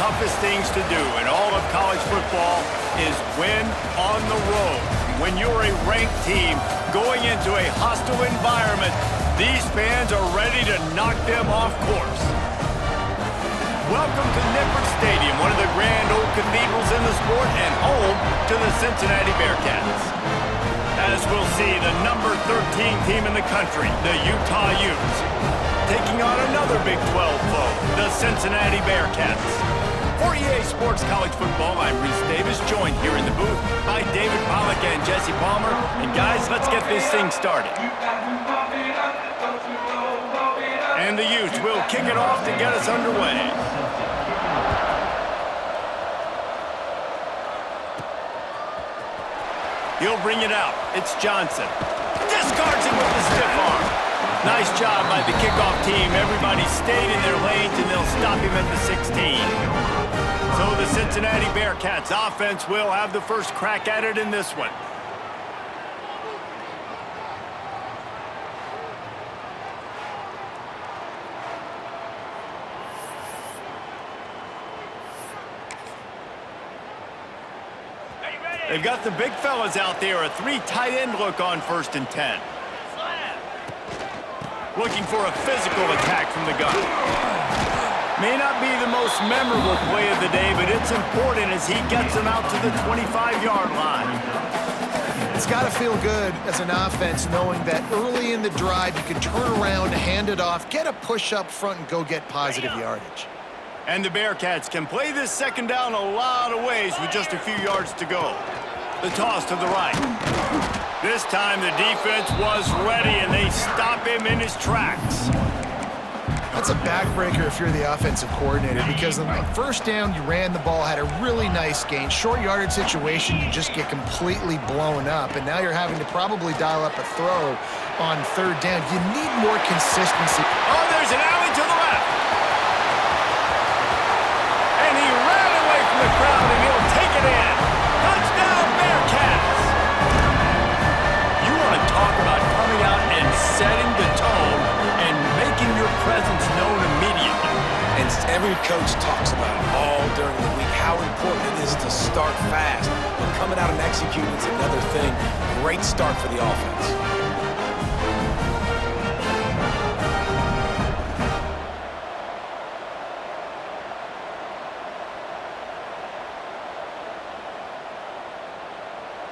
toughest things to do in all of college football is win on the road. When you're a ranked team going into a hostile environment, these fans are ready to knock them off course. Welcome to Nippert Stadium, one of the grand old cathedrals in the sport and home to the Cincinnati Bearcats. As we'll see, the number 13 team in the country, the Utah Utes, taking on another Big 12 foe, the Cincinnati Bearcats. For EA Sports College Football, I'm Reese Davis, joined here in the booth by David Pollack and Jesse Palmer. And guys, let's get this thing started. And the Utes will kick it off to get us underway. He'll bring it out. It's Johnson. Discards it with the stiff arm. Nice job by the kickoff team. Everybody stayed in their lanes, and they'll stop him at the 16. So the Cincinnati Bearcats offense will have the first crack at it in this one. They've got the big fellas out there, a 3 tight end look on 1st and 10. Looking for a physical attack from the gun. May not be the most memorable play of the day, but it's important as he gets them out to the 25-yard line. It's got to feel good as an offense knowing that early in the drive you can turn around, hand it off, get a push up front, and go get positive yardage. And the Bearcats can play this second down a lot of ways with just a few yards to go. The toss to the right. This time the defense was ready, and they stop him in his tracks. That's a backbreaker if you're the offensive coordinator, because on the first down, you ran the ball, had a really nice gain. Short yardage situation, you just get completely blown up, and now you're having to probably dial up a throw on 3rd down. You need more consistency. Oh, there's an alley to the left. And he ran away from the crowd, and he'll take it in. Touchdown, Bearcats! You want to talk about coming out and setting the tone and making your presence known immediately. And every coach talks about it all during the week, how important it is to start fast. But coming out and executing is another thing. Great start for the offense.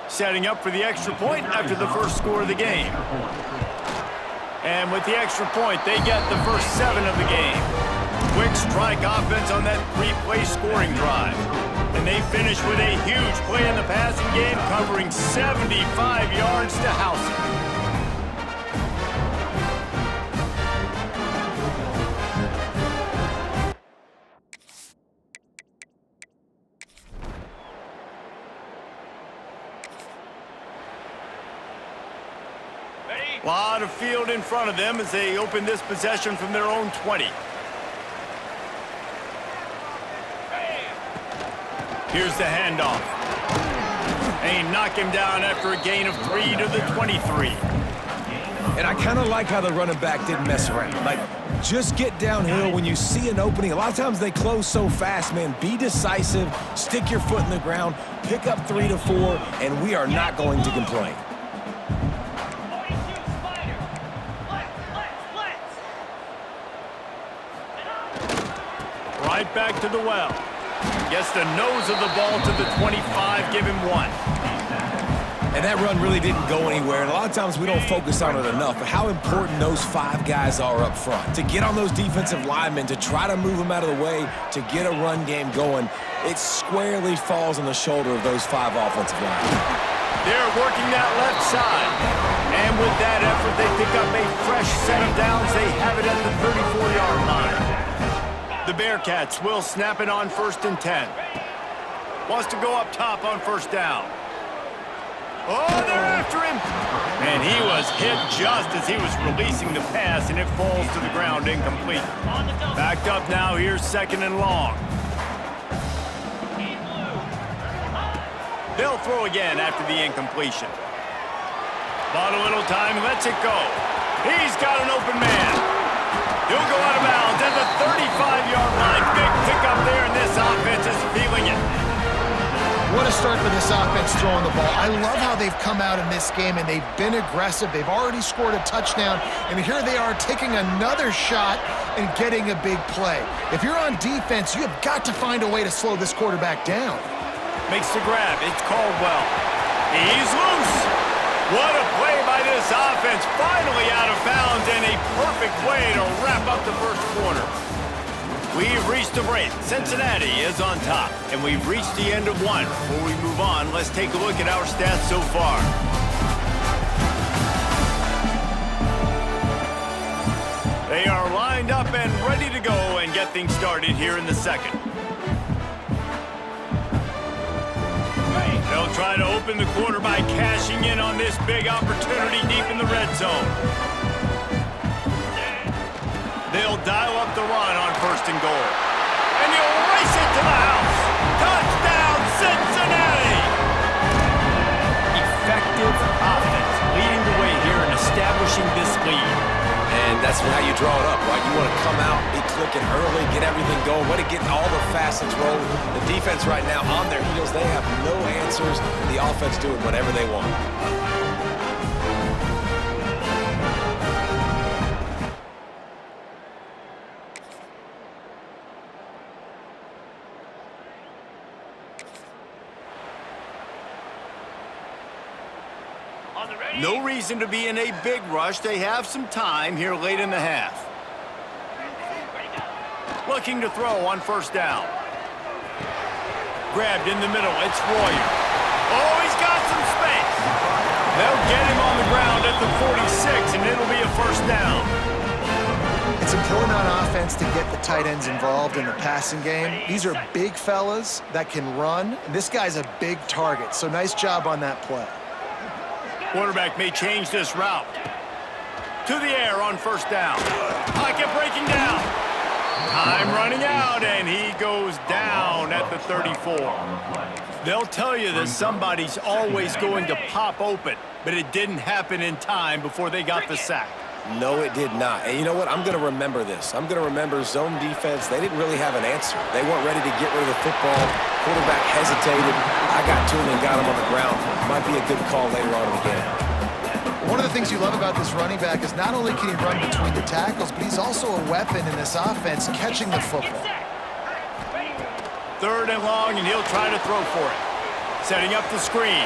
Setting up for the extra point after the first score of the game. And with the extra point, they get the first 7 of the game. Quick strike offense on that 3-play scoring drive. And they finish with a huge play in the passing game, covering 75 yards to house it. A lot of field in front of them as they open this possession from their own 20. Here's the handoff. They knock him down after a gain of 3 to the 23. And I kind of like how the running back didn't mess around. Like, just get downhill when you see an opening. A lot of times they close so fast, man. Be decisive, stick your foot in the ground, pick up 3 to 4, and we are not going to complain. Right back to the well. Gets the nose of the ball to the 25, give him 1. And that run really didn't go anywhere, and a lot of times we don't focus on it enough, but how important those 5 guys are up front. To get on those defensive linemen, to try to move them out of the way, to get a run game going, it squarely falls on the shoulder of those 5 offensive linemen. They're working that left side. And with that effort, they pick up a fresh set of downs. They have it at the 34-yard line. The Bearcats will snap it on 1st and 10. Wants to go up top on 1st down. Oh, they're after him. And he was hit just as he was releasing the pass, and it falls to the ground incomplete. Backed up now, here's 2nd and long. They'll throw again after the incompletion. Bought a little time, lets it go. He's got an open man. He'll go out of bounds at the 35-yard line. Big pickup there, and this offense is feeling it. What a start for this offense throwing the ball. I love how they've come out in this game, and they've been aggressive. They've already scored a touchdown, and here they are taking another shot and getting a big play. If you're on defense, you have got to find a way to slow this quarterback down. Makes the grab. It's Caldwell. He's loose. What a play by this offense. Finally out of bounds, and a perfect way to wrap up the first quarter. We've reached the break. Cincinnati is on top, and we've reached the end of one. Before we move on, let's take a look at our stats so far. They are lined up and ready to go and get things started here in the second. They'll try to open the quarter by cashing in on this big opportunity deep in the red zone. They'll dial up the run on 1st and goal. And he'll race it to the house. Touchdown, Cincinnati! Effective offense leading the way here and establishing this lead. And that's how you draw it up, right? You want to come out, be clicking early, get everything going, want to get all the facets rolling. The defense right now on their heels, they have no answers. The offense doing whatever they want. No reason to be in a big rush. They have some time here late in the half. Looking to throw on 1st down. Grabbed in the middle. It's Royer. Oh, he's got some space. They'll get him on the ground at the 46, and it'll be a 1st down. It's important on offense to get the tight ends involved in the passing game. These are big fellas that can run, and this guy's a big target, so nice job on that play. Quarterback may change this route. To the air on 1st down. Pocket breaking down. Time running out, and he goes down at the 34. They'll tell you that somebody's always going to pop open, but it didn't happen in time before they got the sack. No, it did not. And you know what? I'm going to remember this. I'm going to remember zone defense. They didn't really have an answer. They weren't ready to get rid of the football. Quarterback hesitated. I got to him and got him on the ground. Might be a good call later on in the game. One of the things you love about this running back is not only can he run between the tackles, but he's also a weapon in this offense catching the football. 3rd and long, and he'll try to throw for it. Setting up the screen.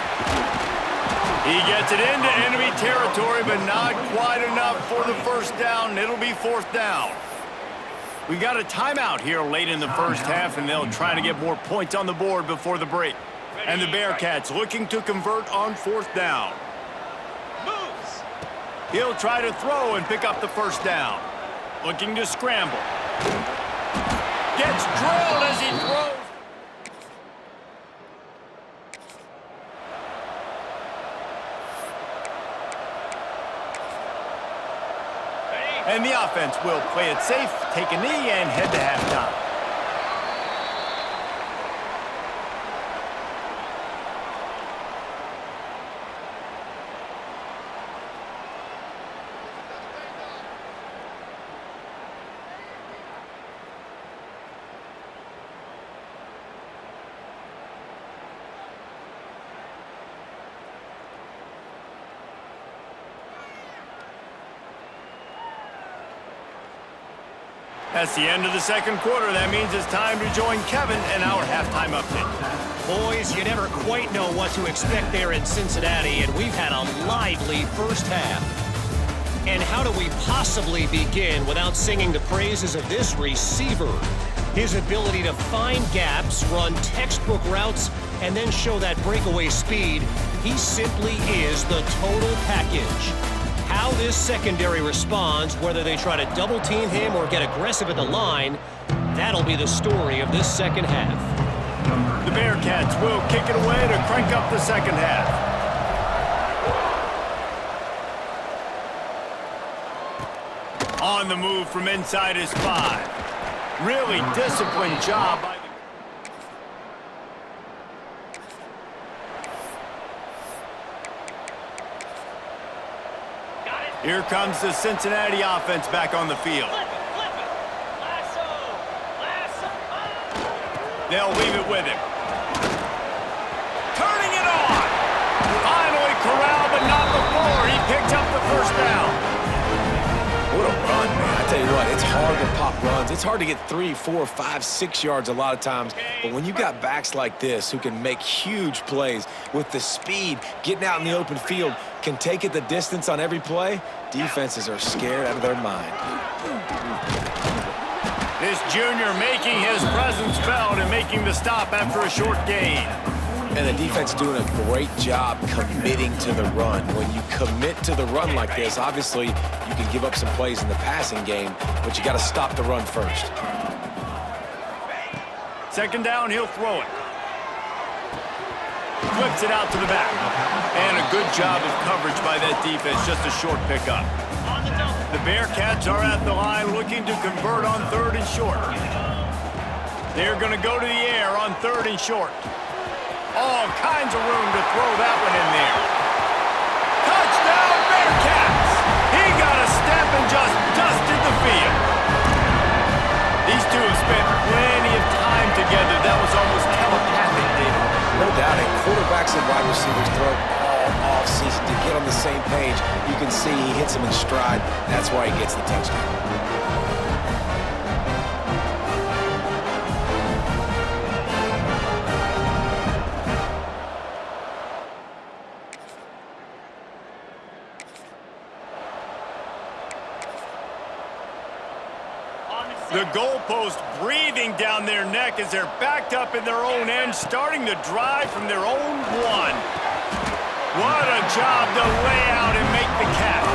He gets it into enemy territory, but not quite enough for the 1st down. It'll be 4th down. We got a timeout here late in the first half, and they'll try to get more points on the board before the break. And the Bearcats looking to convert on 4th down. He'll try to throw and pick up the 1st down. Looking to scramble. Gets drilled as he throws. And the offense will play it safe, take a knee, and head to halftime. That's the end of the second quarter. That means it's time to join Kevin in our halftime update. Boys, you never quite know what to expect there in Cincinnati, and we've had a lively first half. And how do we possibly begin without singing the praises of this receiver? His ability to find gaps, run textbook routes, and then show that breakaway speed. He simply is the total package. How this secondary responds, whether they try to double-team him or get aggressive at the line, that'll be the story of this second half. The Bearcats will kick it away to crank up the second half. On the move from inside his 5. Really disciplined job by the... Here comes the Cincinnati offense back on the field. They'll leave it with him. Turning it on. Finally corralled, but not before. He picked up the first down. What a run, man. I tell you what, it's hard to pop runs. It's hard to get 3, 4, 5, 6 yards a lot of times. But when you got backs like this who can make huge plays with the speed, getting out in the open field, can take it the distance on every play, defenses are scared out of their mind. This junior making his presence felt and making the stop after a short gain. And the defense doing a great job committing to the run. When you commit to the run like this, obviously you can give up some plays in the passing game, but you got to stop the run first. Second down, he'll throw it. Flips it out to the back. And a good job of coverage by that defense, just a short pickup. The Bearcats are at the line looking to convert on 3rd and short. They're going to go to the air on 3rd and short. All kinds of room to throw that one in there. Touchdown, Bearcats! He got a step and just dusted the field. These two have spent plenty of time together. That was almost telepathic, David. No doubt, and quarterbacks and wide receivers throw all off-season to get on the same page. You can see he hits them in stride. That's why he gets the touchdown. The goalpost breathing down their neck as they're backed up in their own end, starting the drive from their own 1. What a job to lay out and make the catch.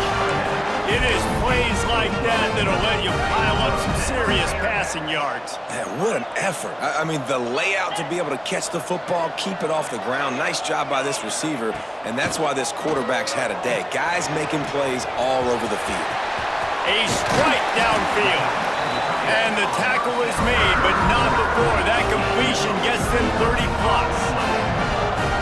It is plays like that that'll let you pile up some serious passing yards. Man, what an effort. I mean, the layout to be able to catch the football, keep it off the ground. Nice job by this receiver, and that's why this quarterback's had a day. Guys making plays all over the field. A strike downfield. And the tackle is made, but not before. That completion gets them 30+.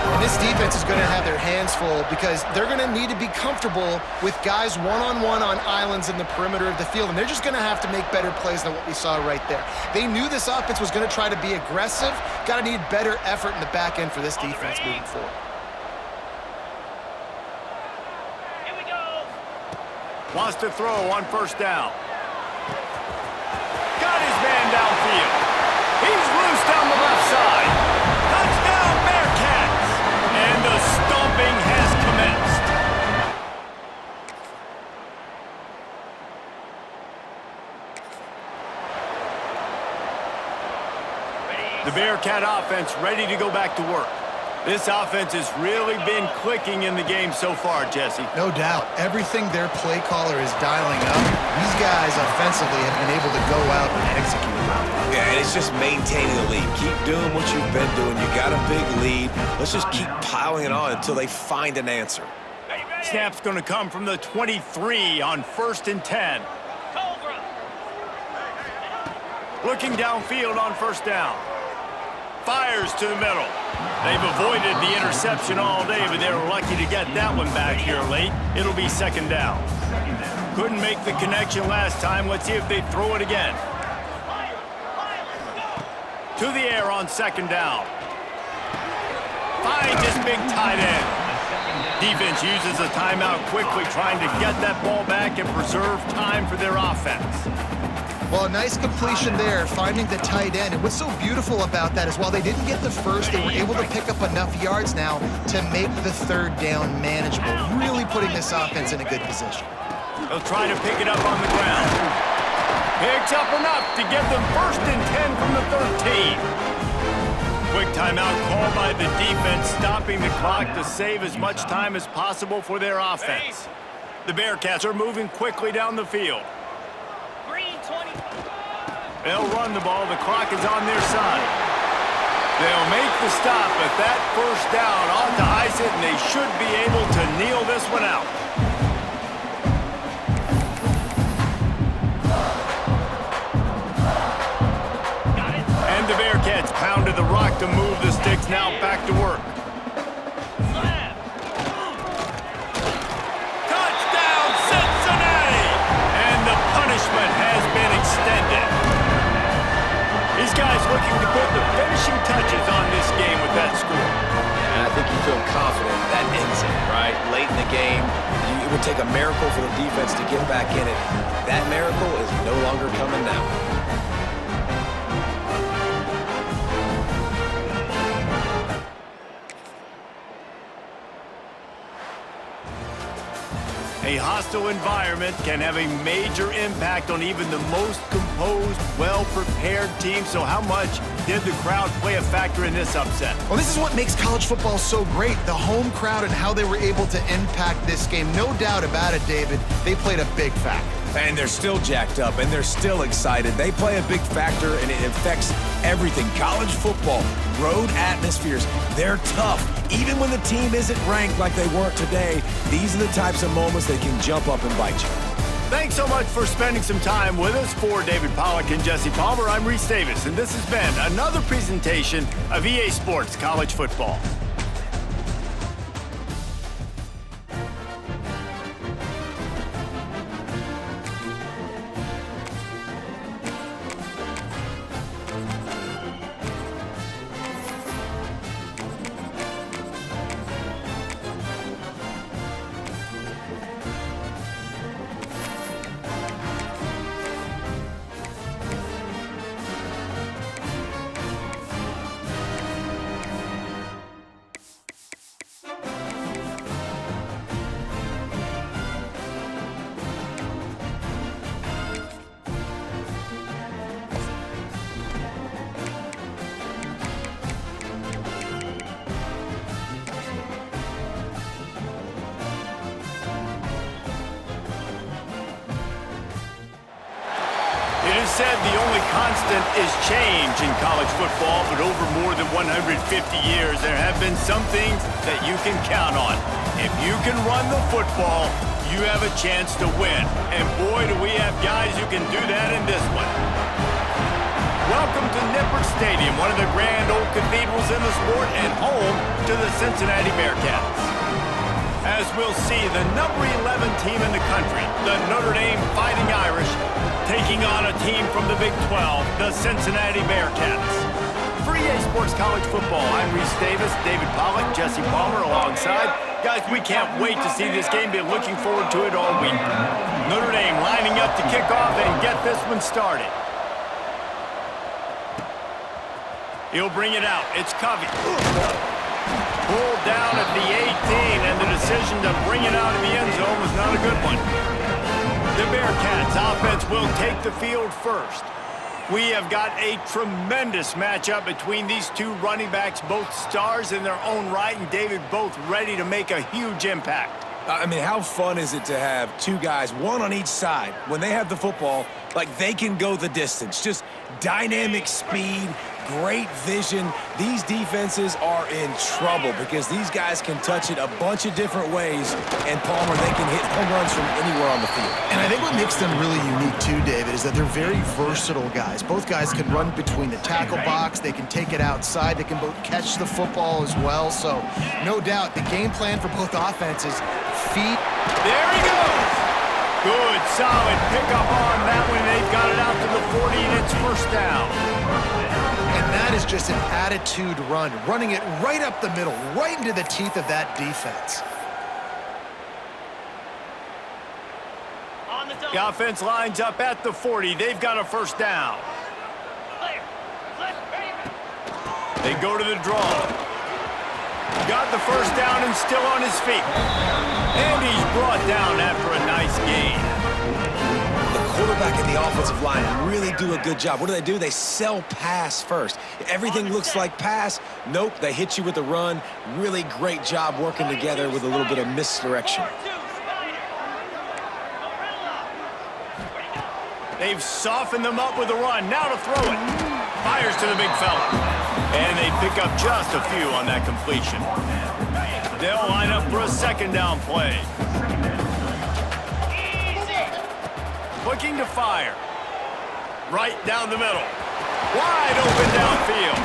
And this defense is going to have their hands full because they're going to need to be comfortable with guys one-on-one on islands in the perimeter of the field, and they're just going to have to make better plays than what we saw right there. They knew this offense was going to try to be aggressive. Got to need better effort in the back end for this defense moving forward. Here we go. Wants to throw on 1st down. Got his man downfield. He's loose down the left side. Touchdown, Bearcats! And the stomping has commenced. The Bearcat offense ready to go back to work. This offense has really been clicking in the game so far, Jesse. No doubt. Everything their play caller is dialing up, these guys offensively have been able to go out and execute. Yeah, and it's just maintaining the lead. Keep doing what you've been doing. You got a big lead. Let's just keep piling it on until they find an answer. Snap's going to come from the 23 on 1st and 10. Looking downfield on 1st down. Fires to the middle. They've avoided the interception all day, but they were lucky to get that one back here late. It'll be 2nd down. Couldn't make the connection last time. Let's see if they throw it again. To the air on 2nd down. Finds his big tight end. Defense uses a timeout quickly, trying to get that ball back and preserve time for their offense. Well, a nice completion there, finding the tight end. And what's so beautiful about that is while they didn't get the first, they were able to pick up enough yards now to make the 3rd down manageable, really putting this offense in a good position. They'll try to pick it up on the ground. Picks up enough to get them 1st and 10 from the 13. Quick timeout call by the defense, stopping the clock to save as much time as possible for their offense. The Bearcats are moving quickly down the field. They'll run the ball. The clock is on their side. They'll make the stop, but that 1st down ought to ice it, and they should be able to kneel this one out. And the Bearcats pounded the rock to move the sticks, now back to work. Touchdown, Cincinnati! These guys looking to put the finishing touches on this game with that score. Yeah, I think you feel confident that ends it, right? Late in the game, it would take a miracle for the defense to get back in it. That miracle is no longer coming now. A hostile environment can have a major impact on even the most composed, well-prepared team. So how much did the crowd play a factor in this upset? Well, this is what makes college football so great, the home crowd and how they were able to impact this game. No doubt about it, David, they played a big factor. And they're still jacked up, and they're still excited. They play a big factor, and it affects everything. College football, road atmospheres, they're tough. Even when the team isn't ranked like they weren't today, these are the types of moments that can jump up and bite you. Thanks so much for spending some time with us. For David Pollack and Jesse Palmer, I'm Reese Davis, and this has been another presentation of EA Sports College Football. It is said the only constant is change in college football, but over more than 150 years, there have been some things that you can count on. If you can run the football, you have a chance to win. And boy, do we have guys who can do that in this one. Welcome to Nippert Stadium, one of the grand old cathedrals in the sport and home to the Cincinnati Bearcats. As we'll see, the number 11 team in the country, the Notre Dame Fighting Irish, taking on a team from the Big 12, the Cincinnati Bearcats. For EA Sports College Football, I'm Reese Davis, David Pollack, Jesse Palmer alongside. Guys, we can't wait to see this game. Been looking forward to it all week. Notre Dame lining up to kick off and get this one started. He'll bring it out. It's Covey. Pulled down at the 18, and the decision to bring it out of the end zone was not a good one. The Bearcats offense will take the field first. We have got a tremendous matchup between these two running backs, both stars in their own right, and David, both ready to make a huge impact. I mean, how fun is it to have two guys, one on each side, when they have the football, like they can go the distance. Just dynamic speed, great vision. These defenses are in trouble because these guys can touch it a bunch of different ways, and Palmer, they can hit home runs from anywhere on the field. And I think what makes them really unique too, David, is that they're very versatile guys. Both guys can run between the tackle box, they can take it outside, they can both catch the football as well. So no doubt the game plan for both offenses, feet. There he goes! Good, solid pickup on that one. They've got it out to the 40, and it's first down. And that is just an attitude run, running it right up the middle, right into the teeth of that defense. The offense lines up at the 40. They've got a first down. They go to the draw. Got the first down and still on his feet. And he's brought down after a nice gain. The quarterback and the offensive line really do a good job. What do? They sell pass first. Everything looks like pass. Nope, they hit you with a run. Really great job working together with a little bit of misdirection. They've softened them up with a run. Now to throw it. Fires to the big fella. And they pick up just a few on that completion. They'll line up for a second down play. Looking to fire. Right down the middle. Wide open downfield.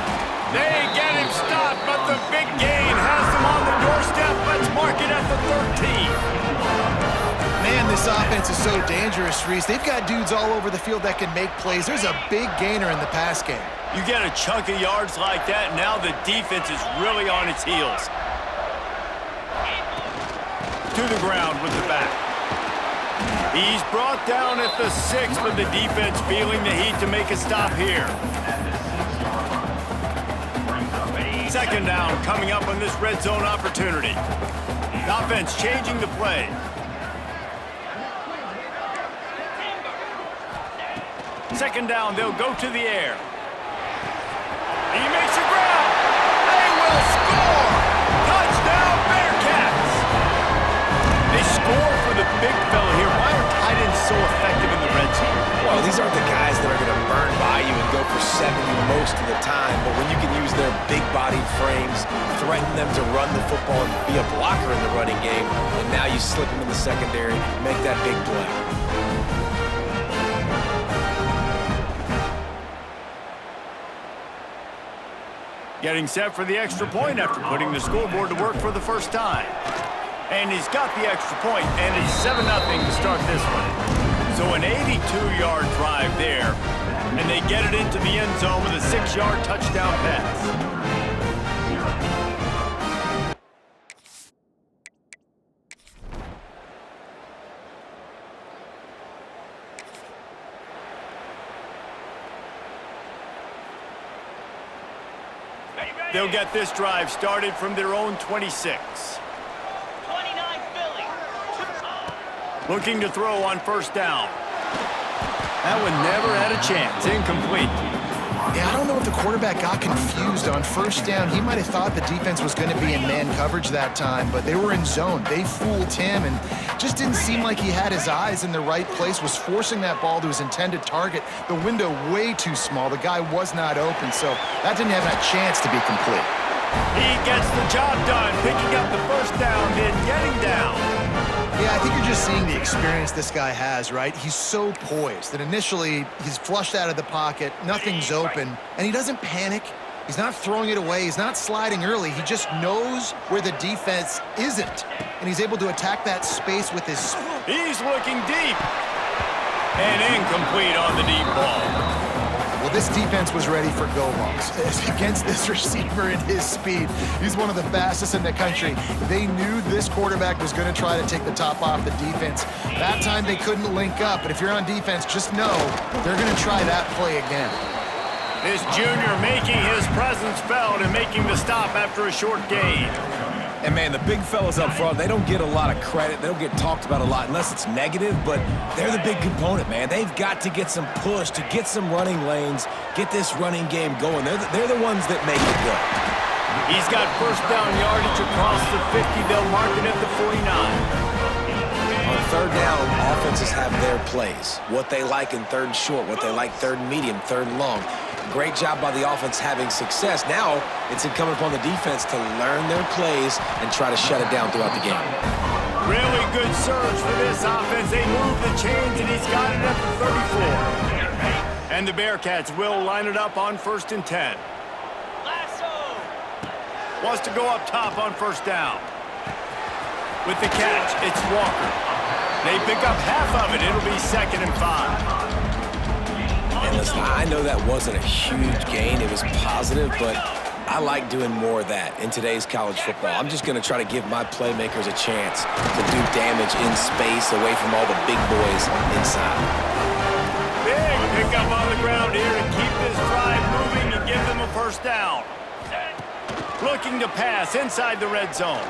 They get him stopped, but the big gain has them on the doorstep. Let's mark it at the 13. Man, this offense is so dangerous, Reese. They've got dudes all over the field that can make plays. There's a big gainer in the pass game. You get a chunk of yards like that, and now the defense is really on its heels. To the ground with the back. He's brought down at the 6, but the defense feeling the heat to make a stop here. Second down coming up on this red zone opportunity. The offense changing the play. Second down, they'll go to the air. He makes a grab. They will score. Touchdown, Bearcats. They score for the big fella here. Why are tight ends so effective in the red zone? Well, these aren't the guys that are going to burn by you and go for 70 most of the time, but when you can use their big-bodied frames, threaten them to run the football and be a blocker in the running game, and now you slip them in the secondary, make that big play. Getting set for the extra point after putting the scoreboard to work for the first time. And he's got the extra point, and it's 7-0 to start this one. So an 82-yard drive there, and they get it into the end zone with a 6-yard touchdown pass. They'll get this drive started from their own 26. 29 Philly. Looking to throw on first down. That one never had a chance. Incomplete. Yeah, I don't know if the quarterback got confused on first down. He might have thought the defense was going to be in man coverage that time, but they were in zone. They fooled him and just didn't seem like he had his eyes in the right place, was forcing that ball to his intended target. The window way too small. The guy was not open, so that didn't have a chance to be complete. He gets the job done, picking up the first down, then getting down. Yeah, I think you're just seeing the experience this guy has, right? He's so poised that initially he's flushed out of the pocket, nothing's open, and he doesn't panic. He's not throwing it away. He's not sliding early. He just knows where the defense isn't, and he's able to attack that space with his... He's looking deep. And incomplete on the deep ball. Well, this defense was ready for go-longs. Against this receiver and his speed, he's one of the fastest in the country. They knew this quarterback was going to try to take the top off the defense. That time they couldn't link up, but if you're on defense, just know they're going to try that play again. This junior making his presence felt and making the stop after a short gain. And, man, the big fellas up front, they don't get a lot of credit. They don't get talked about a lot unless it's negative, but they're the big component, man. They've got to get some push, to get some running lanes, get this running game going. They're the ones that make it go. He's got first down yardage across the 50. They'll mark it at the 49. On third down, offenses have their plays, what they like in third and short, what they like third and medium, third and long. Great job by the offense having success. Now it's incumbent upon the defense to learn their plays and try to shut it down throughout the game. Really good surge for this offense. They move the chains, and he's got it at the 34. And the Bearcats will line it up on 1st and 10. Wants to go up top on first down. With the catch, it's Walker. They pick up half of it. It'll be 2nd and 5. And listen, I know that wasn't a huge gain. It was positive, but I like doing more of that in today's college football. I'm just going to try to give my playmakers a chance to do damage in space away from all the big boys inside. Big pickup on the ground here to keep this drive moving and give them a first down. Looking to pass inside the red zone.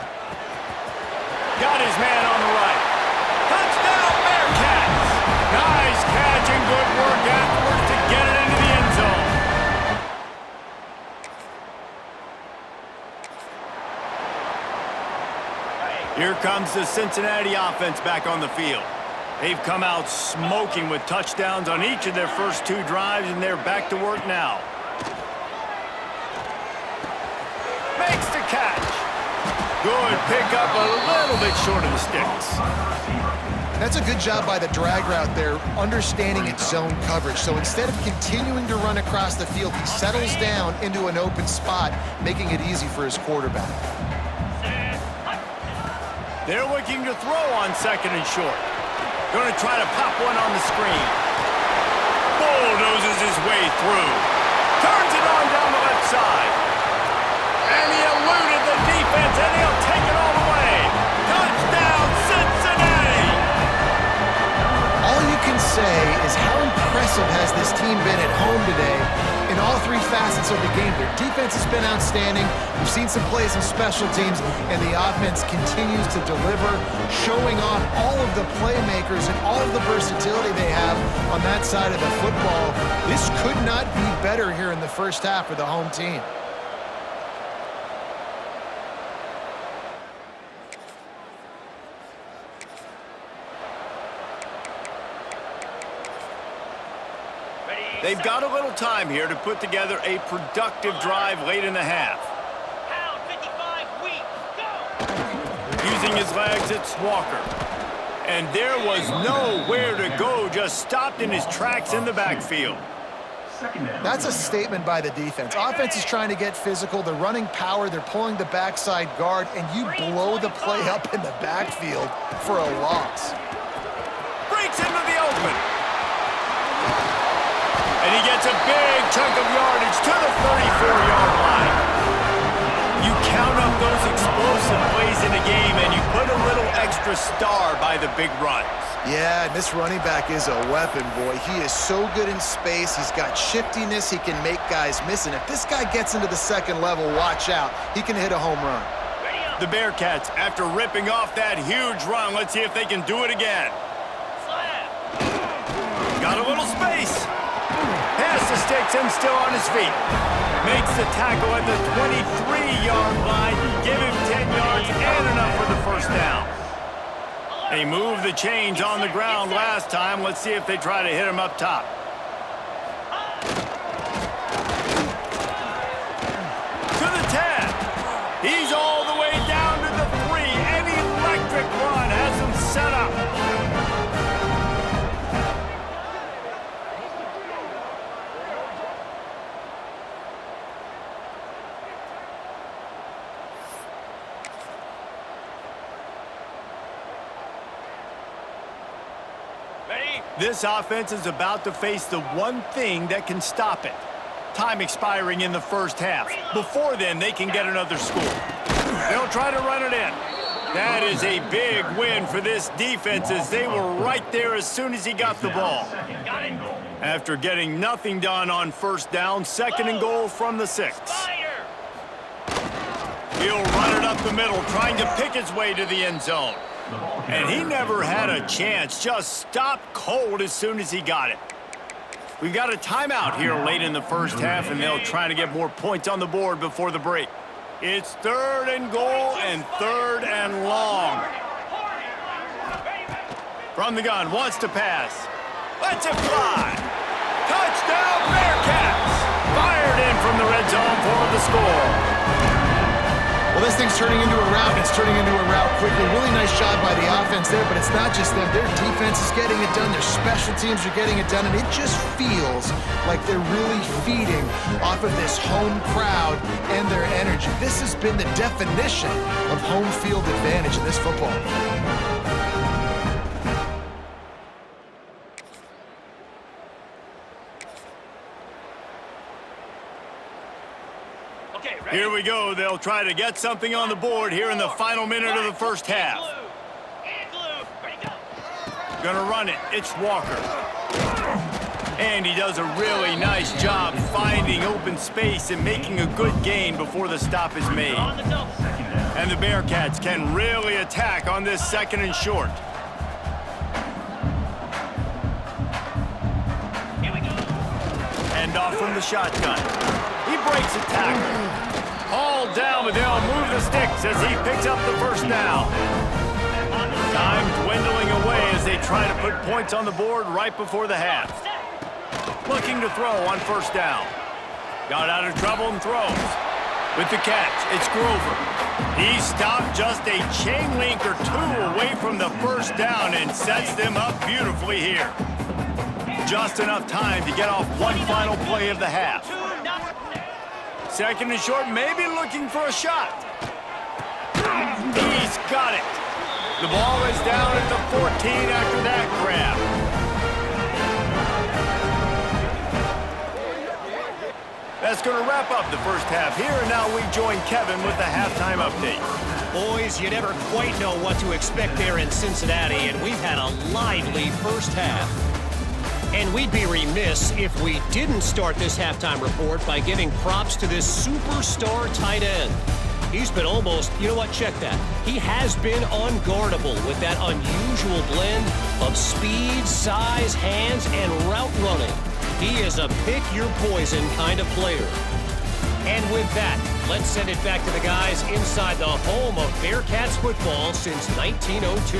Got his man on the right. Touchdown, Bearcats! Nice catch and good work afterwards to get it into the end zone. Here comes the Cincinnati offense back on the field. They've come out smoking with touchdowns on each of their first 2 drives, and they're back to work now. Makes the catch. Good pickup, a little bit short of the sticks. That's a good job by the drag route there, understanding its zone coverage. So instead of continuing to run across the field, he settles down into an open spot, making it easy for his quarterback. They're looking to throw on 2nd and short. Going to try to pop one on the screen. Bulldozes his way through. Turns it on down the left side. And he eluded the defense, and he'll take it all the way. Touchdown, Cincinnati! All you can say is how impressive has this team been at home today in all three facets of the game. Their defense has been outstanding. We've seen some plays in special teams, and the offense continues to deliver, showing off all of the playmakers and all of the versatility they have on that side of the football. This could not be better here in the first half for the home team. They've got a little time here to put together a productive drive late in the half. Pound 55, weak, go! Using his legs, it's Walker. And there was nowhere to go, just stopped in his tracks in the backfield. That's a statement by the defense. Offense is trying to get physical. They're running power. They're pulling the backside guard, and you blow the play up in the backfield for a loss. Breaks into the open. And he gets a big chunk of yardage to the 34-yard line. You count up those explosive plays in a game, and you put a little extra star by the big runs. Yeah, and this running back is a weapon, boy. He is so good in space. He's got shiftiness. He can make guys miss. And if this guy gets into the second level, watch out. He can hit a home run. The Bearcats, after ripping off that huge run, let's see if they can do it again. Got a little space. Pass the sticks and still on his feet. Makes the tackle at the 23-yard line. Give him 10 yards and enough for the first down. They moved the chains on the ground last time. Let's see if they try to hit him up top. To the 10. He's all the way down to the 3. An electric run has him set up. This offense is about to face the one thing that can stop it. Time expiring in the first half. Before then, they can get another score. They'll try to run it in. That is a big win for this defense, as they were right there as soon as he got the ball. After getting nothing done on first down, 2nd and goal from the 6. He'll run it up the middle, trying to pick his way to the end zone. And he never had a chance, just stopped cold as soon as he got it. We've got a timeout here late in the first half, and they'll try to get more points on the board before the break. It's 3rd and goal and 3rd and long. From the gun, wants to pass. Lets it fly. Touchdown, Bearcats! Fired in from the red zone for the score. Well, this thing's turning into a rout. It's turning into a rout quickly. Really nice job by the offense there, but it's not just them. Their defense is getting it done. Their special teams are getting it done, and it just feels like they're really feeding off of this home crowd and their energy. This has been the definition of home field advantage in this football game. Here we go. They'll try to get something on the board here in the final minute of the first half. Gonna run it. It's Walker. And he does a really nice job finding open space and making a good gain before the stop is made. And the Bearcats can really attack on this 2nd and short. Hand off from the shotgun. He breaks a tackle. All down, but they'll move the sticks as he picks up the first down. Time dwindling away as they try to put points on the board right before the half. Looking to throw on first down. Got out of trouble and throws. With the catch, it's Grover. He stopped just a chain link or 2 away from the first down and sets them up beautifully here. Just enough time to get off one final play of the half. 2nd and short, maybe looking for a shot. He's got it. The ball is down at the 14 after that grab. That's going to wrap up the first half here, and now we join Kevin with the halftime update. Boys, you never quite know what to expect there in Cincinnati, and we've had a lively first half. And we'd be remiss if we didn't start this halftime report by giving props to this superstar tight end. He's been almost, you know what, check that. He has been unguardable with that unusual blend of speed, size, hands, and route running. He is a pick-your-poison kind of player. And with that, let's send it back to the guys inside the home of Bearcats football since 1902.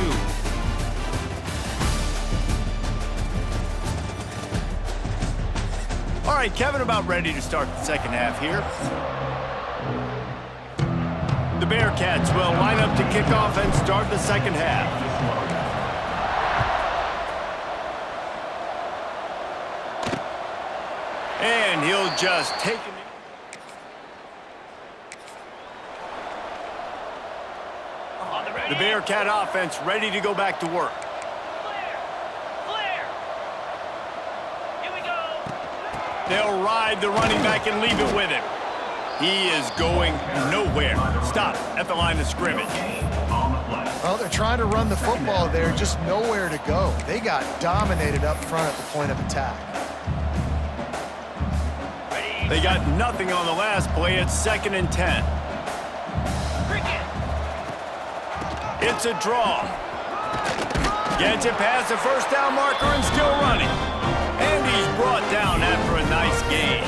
All right, Kevin, about ready to start the second half here. The Bearcats will line up to kick off and start the second half. And he'll just take it. The Bearcat offense ready to go back to work. They'll ride the running back and leave it with him. He is going nowhere. Stop at the line of scrimmage. Well, they're trying to run the football there, just nowhere to go. They got dominated up front at the point of attack. They got nothing on the last play. It's 2nd and 10. It's a draw. Gets it past the first down marker and still running. And he's brought down after a nice gain.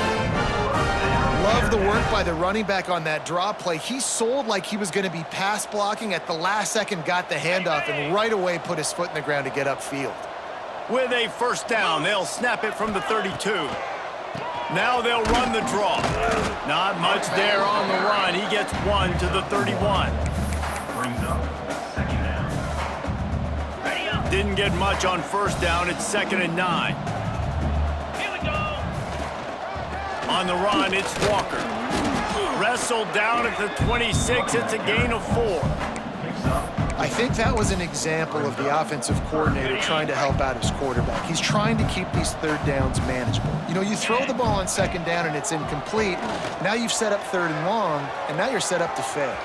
Love the work by the running back on that draw play. He sold like he was going to be pass blocking. At the last second, got the handoff and right away put his foot in the ground to get upfield. With a first down, they'll snap it from the 32. Now they'll run the draw. Not much there on the run. He gets one to the 31. Didn't get much on first down. It's 2nd and 9. On the run, it's Walker. Wrestled down at the 26. It's a gain of 4. I think that was an example of the offensive coordinator trying to help out his quarterback. He's trying to keep these third downs manageable. You know, you throw the ball on 2nd down and it's incomplete. Now you've set up 3rd and long, and now you're set up to fail.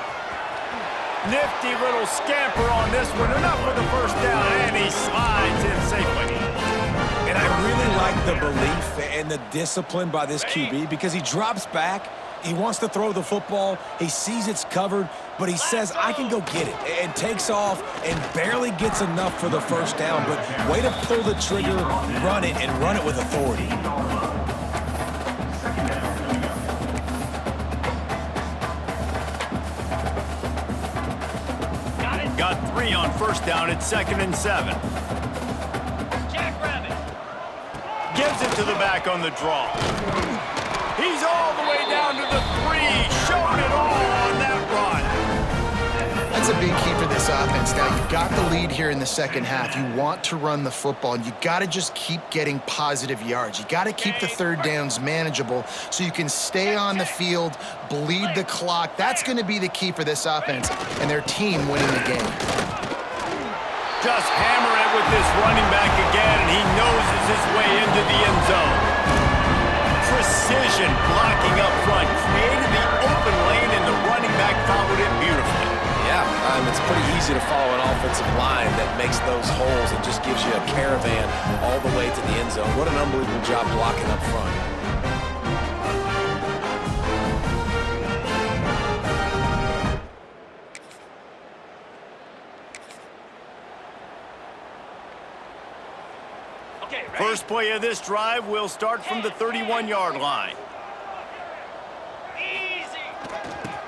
Nifty little scamper on this one. Enough for the first down, and he slides in safely. And I really like the belief and the discipline by this QB because he drops back. He wants to throw the football. He sees it's covered, but he says, I can go get it, and takes off and barely gets enough for the first down. But way to pull the trigger, run it, and run it with authority. Got 3 on first down. It's 2nd and 7. Gives it to the back on the draw. He's all the way down to the 3, showing it all on that run. That's a big key for this offense. Now, you've got the lead here in the second half. You want to run the football, and you got to just keep getting positive yards. You got to keep the third downs manageable so you can stay on the field, bleed the clock. That's going to be the key for this offense and their team winning the game. Just hammer it with this running back again, and he noses his way into the end zone. Precision blocking up front, created the open lane, and the running back followed it beautifully. Yeah, it's pretty easy to follow an offensive line that makes those holes and just gives you a caravan all the way to the end zone. What an unbelievable job blocking up front. First play of this drive will start from the 31-yard line.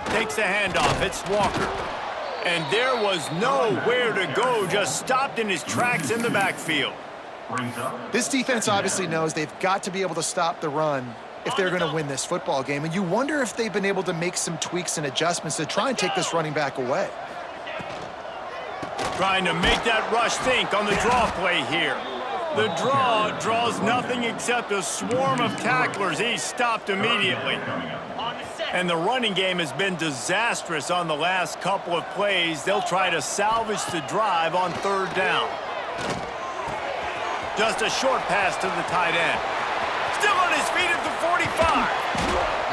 Takes the handoff. It's Walker. And there was nowhere to go, just stopped in his tracks in the backfield. This defense obviously knows they've got to be able to stop the run if they're going to win this football game. And you wonder if they've been able to make some tweaks and adjustments to try and take this running back away. Trying to make that rush think on the draw play here. The draw draws nothing except a swarm of tacklers. He's stopped immediately. On the set. And the running game has been disastrous on the last couple of plays. They'll try to salvage the drive on third down. Just a short pass to the tight end. Still on his feet at the 45.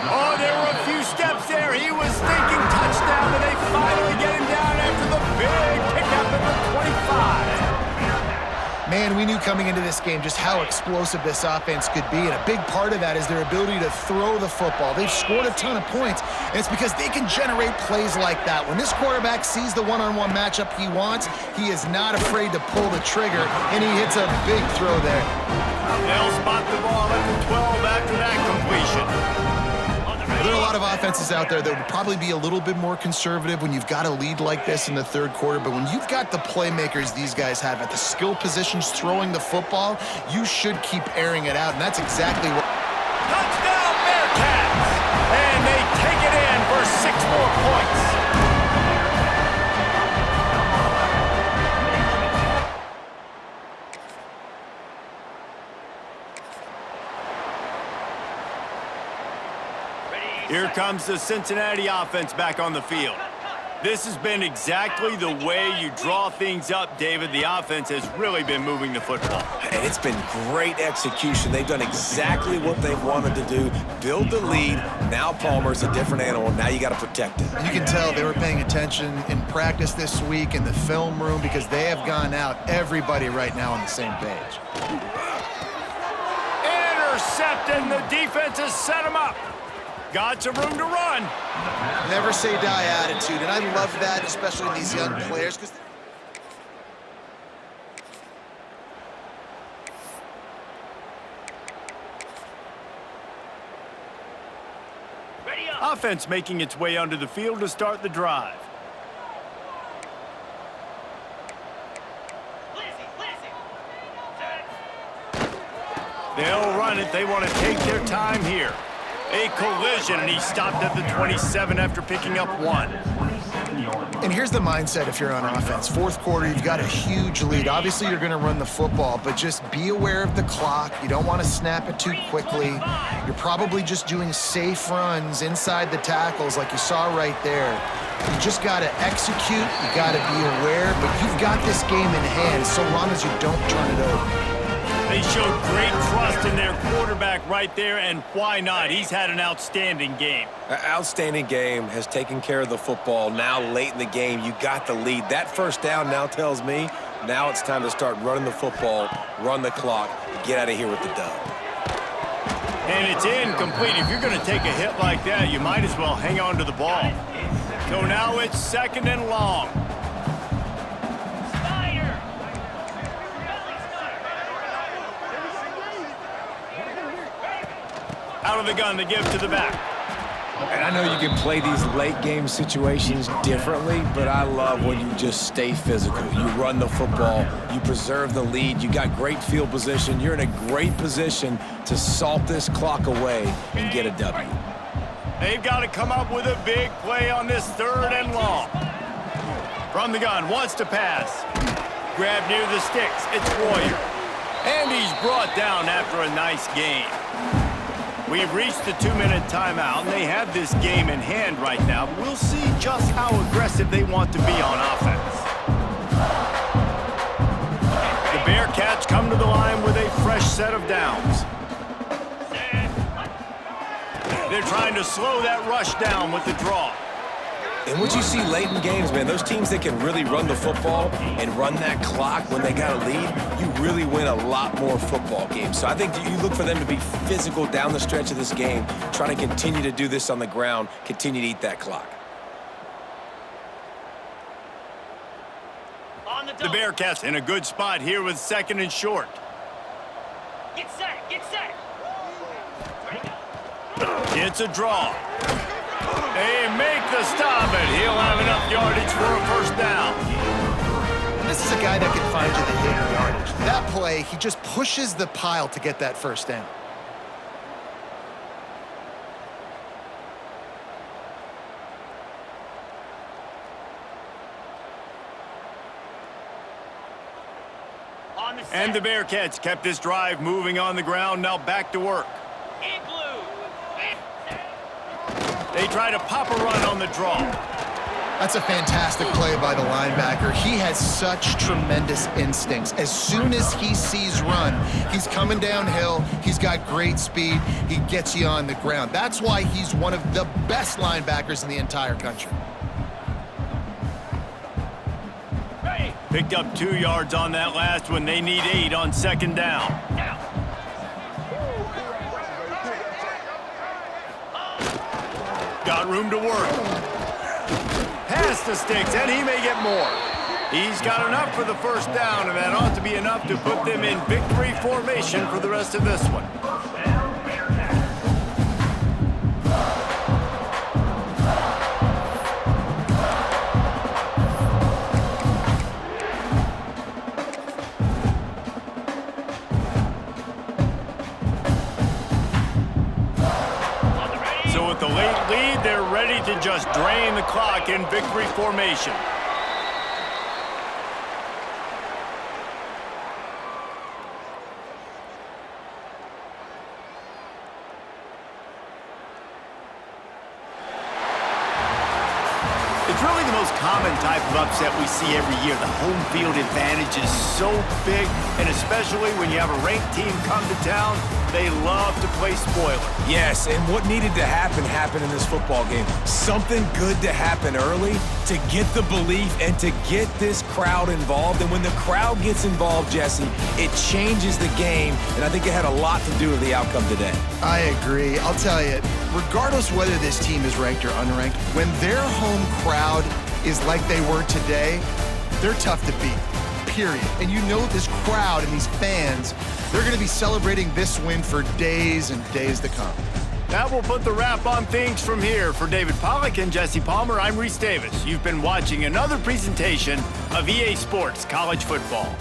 Oh, there were a few steps there. He was thinking touchdown, and they finally get him down after the big pickup at the 25. Man, we knew coming into this game just how explosive this offense could be, and a big part of that is their ability to throw the football. They've scored a ton of points, and it's because they can generate plays like that. When this quarterback sees the one-on-one matchup he wants, he is not afraid to pull the trigger, and he hits a big throw there. They'll spot the ball at the 12 after that completion. There are a lot of offenses out there that would probably be a little bit more conservative when you've got a lead like this in the third quarter, but when you've got the playmakers these guys have at the skill positions throwing the football, you should keep airing it out, and that's exactly what... Touchdown, Bearcats! And they take it in for 6 more points. Here comes the Cincinnati offense back on the field. This has been exactly the way you draw things up, David. The offense has really been moving the football. And it's been great execution. They've done exactly what they've wanted to do. Build the lead. Now Palmer's a different animal. Now you got to protect it. You can tell they were paying attention in practice this week in the film room because they have gone out, everybody right now on the same page. Intercepted, the defense has set him up. Got some room to run. Never say die attitude, and I love that, especially in these young players. Offense making its way onto the field to start the drive. They'll run it. They want to take their time here. A collision, and he stopped at the 27 after picking up 1. And here's the mindset if you're on offense. Fourth quarter, you've got a huge lead. Obviously, you're going to run the football, but just be aware of the clock. You don't want to snap it too quickly. You're probably just doing safe runs inside the tackles like you saw right there. You just got to execute. You got to be aware, but you've got this game in hand so long as you don't turn it over. They showed great trust in their quarterback right there, and why not? He's had an outstanding game. An outstanding game, has taken care of the football. Now late in the game, you got the lead. That first down now tells me now it's time to start running the football, run the clock, get out of here with the dub. And it's incomplete. If you're going to take a hit like that, you might as well hang on to the ball. So now it's 2nd and long. Out of the gun, the give to the back. And I know you can play these late game situations differently, but I love when you just stay physical. You run the football, you preserve the lead, you got great field position, you're in a great position to salt this clock away and get a W. They've got to come up with a big play on this 3rd and long. From the gun, wants to pass. Grab near the sticks, it's Warrior. And he's brought down after a nice gain. We've reached the 2-minute timeout, and they have this game in hand right now. We'll see just how aggressive they want to be on offense. The Bearcats come to the line with a fresh set of downs. They're trying to slow that rush down with the draw. And what you see late in games, man, those teams that can really run the football and run that clock when they got a lead, you really win a lot more football games. So I think you look for them to be physical down the stretch of this game, trying to continue to do this on the ground, continue to eat that clock. The Bearcats in a good spot here with 2nd and short. Get set, get set. It's a draw. They make the stop, and he'll have enough yardage for a 1st down. This is a guy that can find you the hidden yardage. That play, he just pushes the pile to get that 1st down. And the Bearcats kept this drive moving on the ground. Now back to work. They try to pop a run on the draw. That's a fantastic play by the linebacker. He has such tremendous instincts. As soon as he sees run, he's coming downhill. He's got great speed. He gets you on the ground. That's why he's one of the best linebackers in the entire country. Picked up 2 yards on that last one. They need 8 on second down. Got room to work. Pass the sticks, and he may get more. He's got enough for the first down, and that ought to be enough to put them in victory formation for the rest of this one. So with the late lead, they're ready to just drain the clock in victory formation. It's really the most common type of upset we see every year. The home field advantage is so big, and especially when you have a ranked team come to town, they love to play spoiler. Yes, and what needed to happen happened in this football game. Something good to happen early to get the belief and to get this crowd involved. And when the crowd gets involved, Jesse, it changes the game, and I think it had a lot to do with the outcome today. I agree. I'll tell you, regardless whether this team is ranked or unranked, when their home crowd is like they were today, they're tough to beat, period. And you know this crowd and these fans, they're going to be celebrating this win for days and days to come. That will put the wrap on things from here. For David Pollack and Jesse Palmer, I'm Reese Davis. You've been watching another presentation of EA Sports College Football.